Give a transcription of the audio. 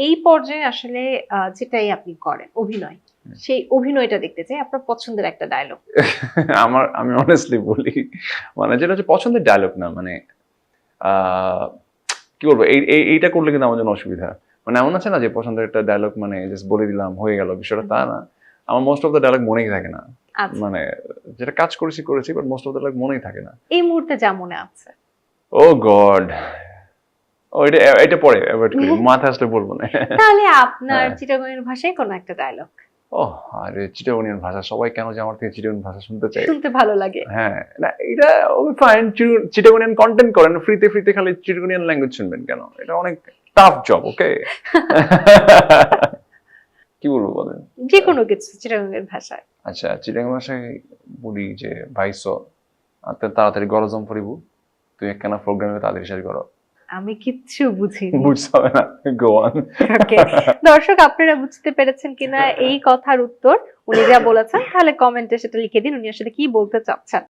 এই পর্যায়ে আসলে যেটাই আপনি করেন অভিনয়, সেই অভিনয়টা দেখতে চাই, আপনার পছন্দের একটা ডায়লগ। আমি অনেস্টলি বলি, মানে যেটা হচ্ছে পছন্দের ডায়লগ না, মানে আহ, কি বলবো, এইটা করলে কিন্তু আমার জন্য অসুবিধা। মানে এমন আছে না যে পছন্দের একটা ডায়লগ মানে জাস্ট বলে দিলাম হয়ে গেল বিষয়টা, তা না। আমার মোস্ট অফ দ্য ডায়লগ মনেই থাকে না। আচ্ছা, মানে যেটা কাজ করেছি but most of the dialogue মনেই থাকে না। এই মুহূর্তে যা মনে আছে। ও গড, ও এটা এটা পরে অ্যাভয়েড করি, মাথা আসলে বলবো না। তাহলে আপনার হ্যাঁ। চিটাগংয়ের ভাষায় কোনো একটা ডায়লগ ও আরে, চিটাগনিয়ান ভাষা, সবাই কেন যে আমার থেকে চিটাগনিয়ান ভাষা শুনতে চায়। শুনতে ভালো লাগে। হ্যাঁ, না এটা ফাইন, চিটাগনিয়ান কন্টেন্ট করেন, ফ্রিতে খালি চিটাগনিয়ান ল্যাঙ্গুয়েজ শুনবেন কেন? এটা অনেক টাফ জব, ওকে। কি বলবো বলেন? যে কোনো কিছু চিটাগংয়ের ভাষায়। আচ্ছা, চিটাগাং ভাষায় বলি যে ভাইস তাড়াতাড়ি গরজম পড়িব, তুই একখানা প্রোগ্রামে তাড়াতাড়ি শেষ করো। আমি কিচ্ছু বুঝিনি। বুঝতে হবে না, গো অন। ওকে, দর্শক আপনারা বুঝতে পেরেছেন কিনা এই কথার উত্তর? উনি যা বলেছেন, তাহলে কমেন্টে সেটা লিখে দিন উনি আসলে কি বলতে চাচ্ছেন।